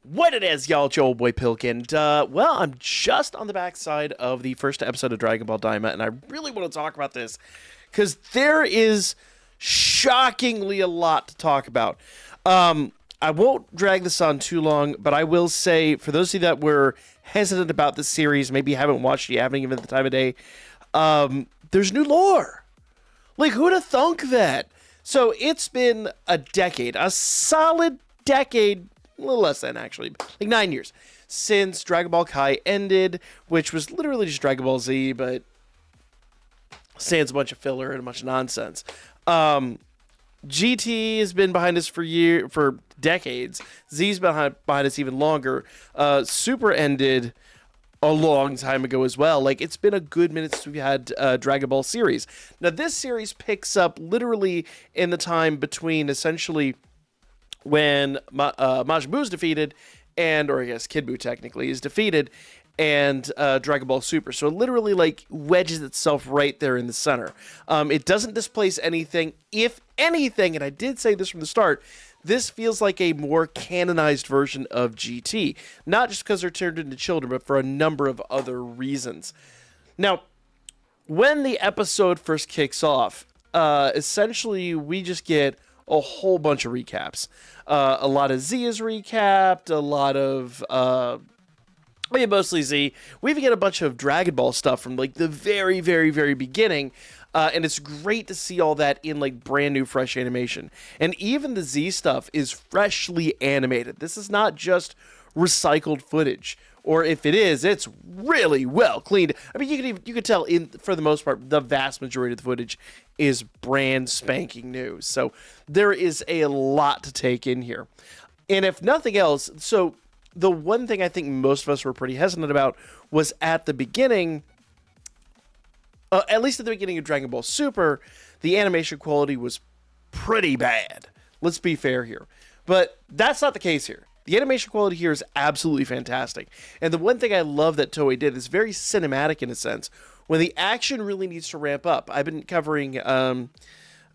What it is, y'all, it's your old boy Pilk, and, well, I'm just on the backside of the first episode of Dragon Ball Daima, and I really want to talk about this, because there is shockingly a lot to talk about. I won't drag this on too long, but I will say, for those of you that were hesitant about this series, maybe you haven't watched it, you haven't even the time of day, there's new lore. Like, who'd have thunk that? So, it's been a decade, a solid decade, a little less than actually, like 9 years, since Dragon Ball Kai ended, which was literally just Dragon Ball Z, but sans a bunch of filler and a bunch of nonsense. GT has been behind us for decades. Z's been behind us even longer. Super ended a long time ago as well. Like, it's been a good minute since we've had Dragon Ball series. Now, this series picks up literally in the time between essentially when Majin Buu is defeated, or I guess Kid Buu technically is defeated, and Dragon Ball Super. So it literally like wedges itself right there in the center. It doesn't displace anything. If anything, and I did say this from the start, this feels like a more canonized version of GT. Not just because they're turned into children, but for a number of other reasons. Now, when the episode first kicks off, essentially we just get a whole bunch of recaps. A lot of Z is recapped, a lot of, mostly Z. We even get a bunch of Dragon Ball stuff from, like, the very, very, very beginning, and it's great to see all that in, like, brand new, fresh animation. And even the Z stuff is freshly animated. This is not just recycled footage, or if it is, it's really well cleaned. I mean, you could tell for the most part, the vast majority of the footage is brand spanking new. So there is a lot to take in here. And if nothing else, so the one thing I think most of us were pretty hesitant about was at the beginning, at least at the beginning of Dragon Ball Super, the animation quality was pretty bad. Let's be fair here. But that's not the case here. The animation quality here is absolutely fantastic. And the one thing I love that Toei did is very cinematic in a sense. When the action really needs to ramp up. I've been covering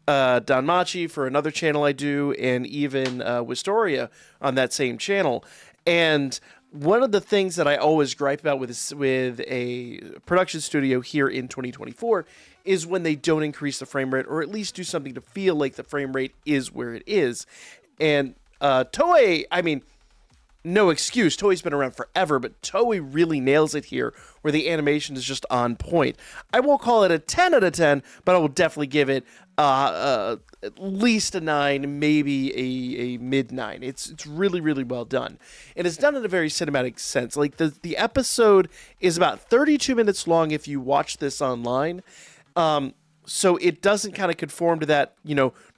Danmachi for another channel I do, and even Wistoria on that same channel. And one of the things that I always gripe about with a production studio here in 2024 is when they don't increase the frame rate, or at least do something to feel like the frame rate is where it is. And Toei, I mean, no excuse. Toei's been around forever, but Toei really nails it here, where the animation is just on point. I won't call it a 10 out of 10, but I will definitely give it at least a 9, maybe a mid 9. It's really, really well done. And it's done in a very cinematic sense. Like, the episode is about 32 minutes long if you watch this online. So it doesn't kind of conform to that,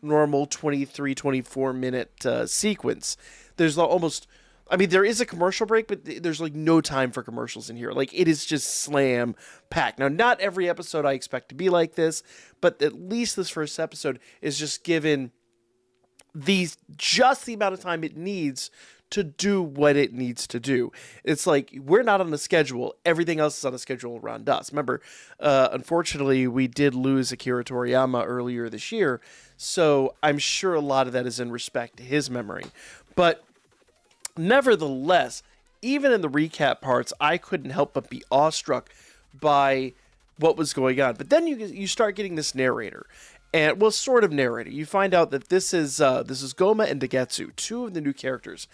normal 23, 24 minute sequence. There's almost... I mean, there is a commercial break, but there's, like, no time for commercials in here. Like, it is just slam-packed. Now, not every episode I expect to be like this, but at least this first episode is just given just the amount of time it needs to do what it needs to do. It's like, we're not on a schedule. Everything else is on a schedule around us. Remember, unfortunately, we did lose Akira Toriyama earlier this year, so I'm sure a lot of that is in respect to his memory. But nevertheless, even in the recap parts, I couldn't help but be awestruck by what was going on. But then you start getting this narrator, and well, sort of narrator. You find out that this is Goma and Dagetsu, two of the new characters.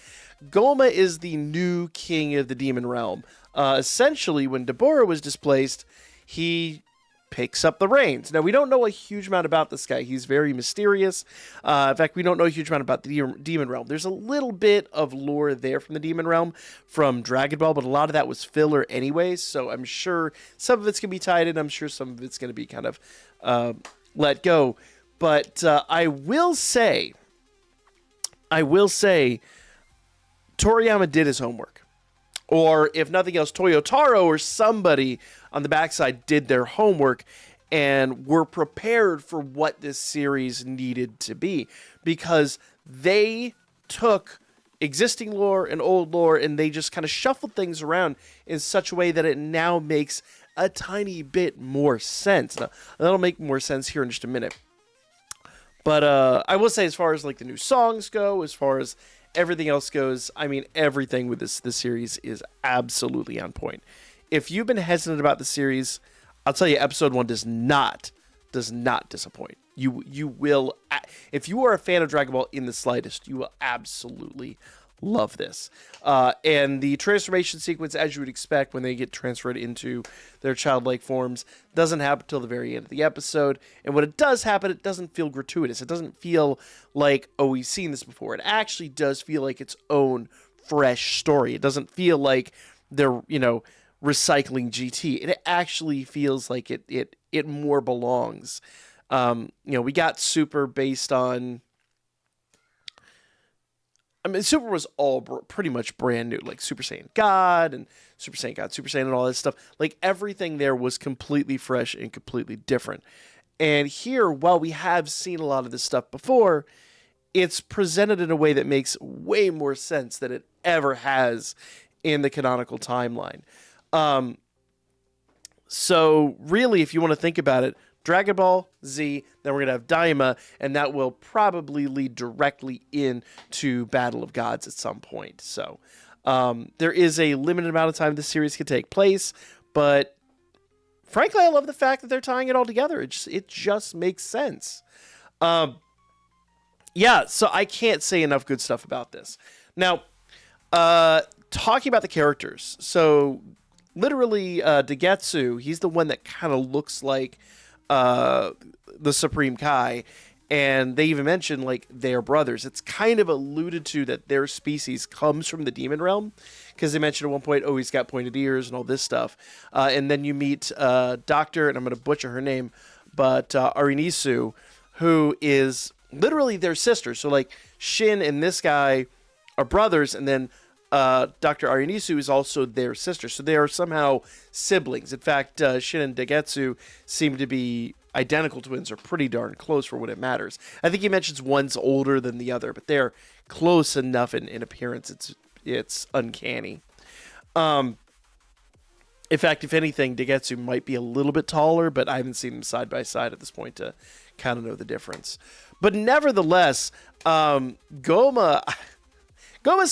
Goma is the new king of the demon realm. Essentially, when Deborah was displaced, he picks up the reins. Now, we don't know a huge amount about this guy. He's very mysterious. In fact, we don't know a huge amount about the Demon Realm. There's a little bit of lore there from the Demon Realm from Dragon Ball, but a lot of that was filler anyways, so I'm sure some of it's going to be tied in. I'm sure some of it's going to be kind of let go. But I will say, Toriyama did his homework. Or, if nothing else, Toyotaro or somebody on the backside did their homework and were prepared for what this series needed to be. Because they took existing lore and old lore and they just kind of shuffled things around in such a way that it now makes a tiny bit more sense. Now, that'll make more sense here in just a minute. But I will say, as far as like the new songs go, as far as everything else goes, I mean, everything with this series is absolutely on point. If you've been hesitant about the series, I'll tell you, episode 1 does not disappoint. You will, if you are a fan of Dragon Ball in the slightest, you will absolutely love this. And the transformation sequence, as you would expect when they get transferred into their childlike forms, doesn't happen until the very end of the episode. And when it does happen, it doesn't feel gratuitous. It doesn't feel like, oh, we've seen this before. It actually does feel like its own fresh story. It doesn't feel like they're, recycling GT. It actually feels like it more belongs. We got Super based on, Super was all pretty much brand new, like Super Saiyan God and Super Saiyan God, Super Saiyan and all that stuff. Like everything there was completely fresh and completely different. And here, while we have seen a lot of this stuff before, it's presented in a way that makes way more sense than it ever has in the canonical timeline. So really, if you want to think about it, Dragon Ball Z, then we're going to have Daima, and that will probably lead directly into Battle of Gods at some point. So there is a limited amount of time this series can take place, but frankly, I love the fact that they're tying it all together. It just makes sense. So I can't say enough good stuff about this. Now, talking about the characters, so literally, Dagetsu, he's the one that kind of looks like the Supreme Kai, and they even mention like they're brothers. It's kind of alluded to that their species comes from the demon realm, because they mentioned at one point, oh, he's got pointed ears and all this stuff. And then you meet Doctor, and I'm going to butcher her name, but Arinisu, who is literally their sister. So like Shin and this guy are brothers, and then Dr. Arinisu is also their sister, so they are somehow siblings. In fact, Shin and Dagetsu seem to be identical twins, or pretty darn close for what it matters. I think he mentions one's older than the other, but they're close enough in appearance. It's uncanny. In fact, if anything, Dagetsu might be a little bit taller, but I haven't seen them side by side at this point to kind of know the difference. But nevertheless, Goma's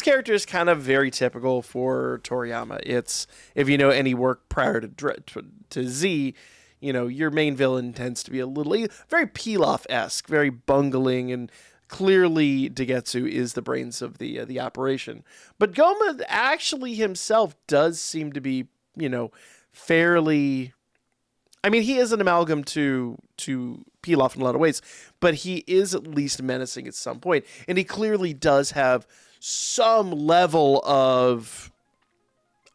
character is kind of very typical for Toriyama. It's, if you know any work prior to Z, your main villain tends to be a little, very Pilaf-esque, very bungling, and clearly Dagetsu is the brains of the operation. But Goma actually himself does seem to be, fairly, he is an amalgam to Pilaf in a lot of ways, but he is at least menacing at some point, and he clearly does have some level of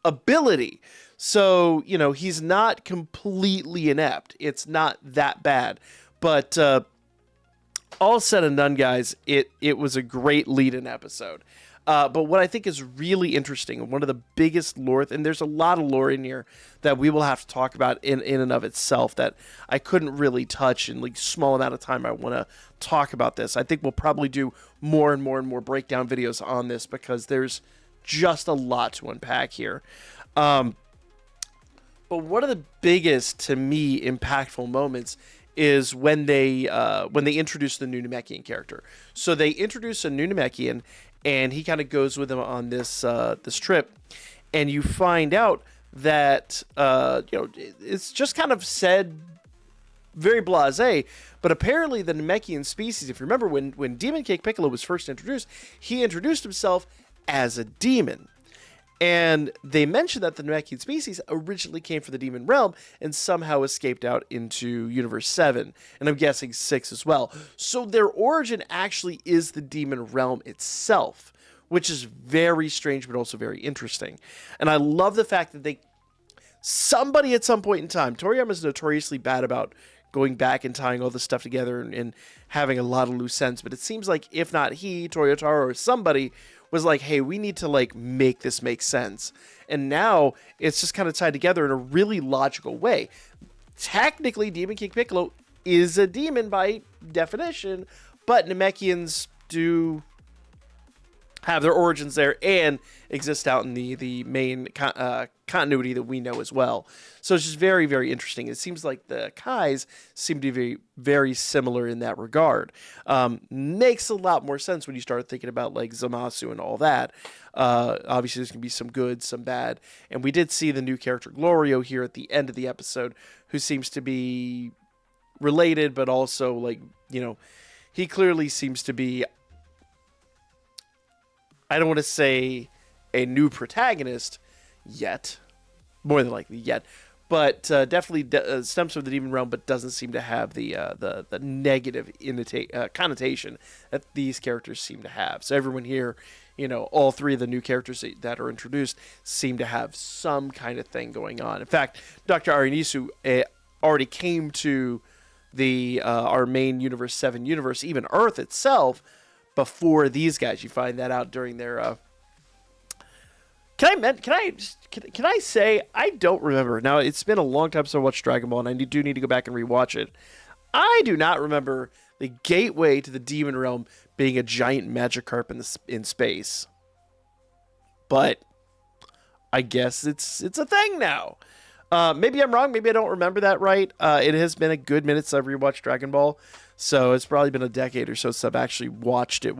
ability. So, he's not completely inept. It's not that bad. But all said and done, guys, it was a great lead-in episode. But what I think is really interesting, and one of the biggest lore, and there's a lot of lore in here that we will have to talk about in and of itself that I couldn't really touch in like small amount of time I want to talk about this. I think we'll probably do more and more breakdown videos on this, because there's just a lot to unpack here. But one of the biggest, to me, impactful moments is when they introduce the new Namekian character. So they introduce a new Namekian, and he kind of goes with them on this trip, and you find out that it's just kind of said very blasé, but apparently the Namekian species, if you remember when Demon Cake Piccolo was first introduced, he introduced himself as a demon. And they mentioned that the Namekian species originally came from the demon realm and somehow escaped out into Universe 7, and I'm guessing 6 as well. So their origin actually is the demon realm itself, which is very strange but also very interesting. And I love the fact that somebody at some point in time, Toriyama is notoriously bad about going back and tying all this stuff together and having a lot of loose ends, but it seems like if not he, Toyotaro, or somebody was like, hey, we need to make this make sense. And now it's just kind of tied together in a really logical way. Technically, Demon King Piccolo is a demon by definition, but Namekians do have their origins there and exist out in the main continuity that we know as well. So it's just very, very interesting. It seems like the Kais seem to be very similar in that regard. Makes a lot more sense when you start thinking about like Zamasu and all that. Obviously, there's going to be some good, some bad. And we did see the new character Glorio here at the end of the episode, who seems to be related, but also like, you know, he clearly seems to be, I don't want to say a new protagonist yet, more than likely yet, but definitely stems from the demon realm, but doesn't seem to have the negative connotation that these characters seem to have. So everyone here, you know, all three of the new characters that are introduced seem to have some kind of thing going on. In fact, Dr. Arinisu already came to the our main universe 7 universe, even Earth itself, before these guys. You find that out during their Can I say I don't remember. Now, it's been a long time since I watched Dragon Ball, and I do need to go back and rewatch it. I do not remember the gateway to the demon realm being a giant Magikarp in space. But I guess it's a thing now. Maybe I'm wrong. Maybe I don't remember that right. It has been a good minute since I've rewatched Dragon Ball. So it's probably been a decade or so since I've actually watched it.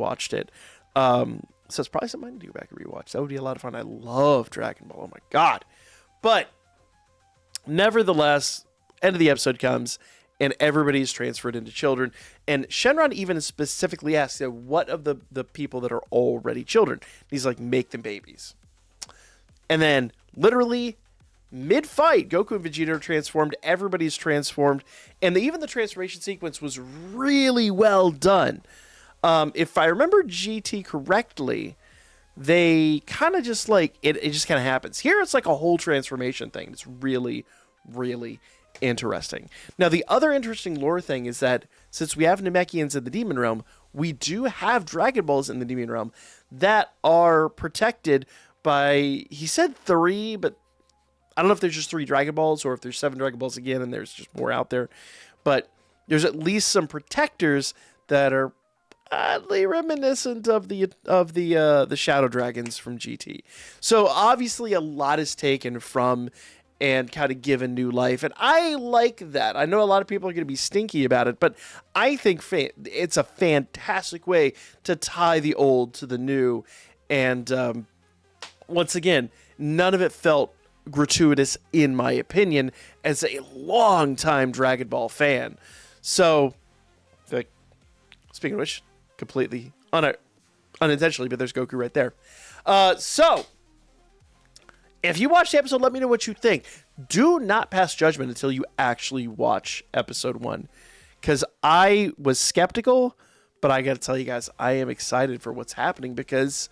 So it's probably something I need to go back and rewatch. That would be a lot of fun. I love Dragon Ball. Oh my God. But nevertheless, end of the episode comes and everybody's transferred into children. And Shenron even specifically asks, what of the people that are already children? And he's like, make them babies. And then literally mid-fight, Goku and Vegeta are transformed. Everybody's transformed. And even the transformation sequence was really well done. If I remember GT correctly, they kind of just like, it just kind of happens. Here it's like a whole transformation thing. It's really, really interesting. Now, the other interesting lore thing is that since we have Namekians in the Demon Realm, we do have Dragon Balls in the Demon Realm that are protected by, he said 3, but I don't know if there's just 3 Dragon Balls or if there's 7 Dragon Balls again and there's just more out there. But there's at least some protectors that are oddly reminiscent of the Shadow Dragons from GT. So obviously a lot is taken from and kind of given new life, and I like that. I know a lot of people are going to be stinky about it, but I think it's a fantastic way to tie the old to the new. And once again, none of it felt gratuitous in my opinion as a long-time Dragon Ball fan. So, speaking of which, completely unintentionally, but there's Goku right there. So, if you watch the episode, let me know what you think. Do not pass judgment until you actually watch episode 1. Because I was skeptical, but I got to tell you guys, I am excited for what's happening because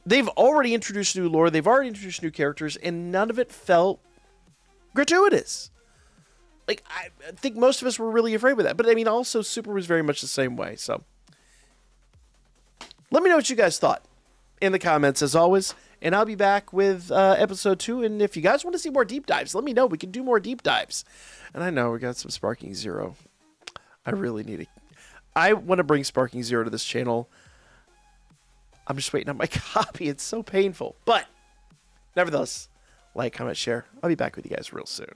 they've already introduced new lore, they've already introduced new characters, and none of it felt gratuitous. Like, I think most of us were really afraid with that. But, I mean, also, Super was very much the same way. So, let me know what you guys thought in the comments, as always. And I'll be back with episode 2. And if you guys want to see more deep dives, let me know. We can do more deep dives. And I know we got some Sparking Zero. I really need it. I want to bring Sparking Zero to this channel. I'm just waiting on my copy. It's so painful. But, nevertheless, like, comment, share. I'll be back with you guys real soon.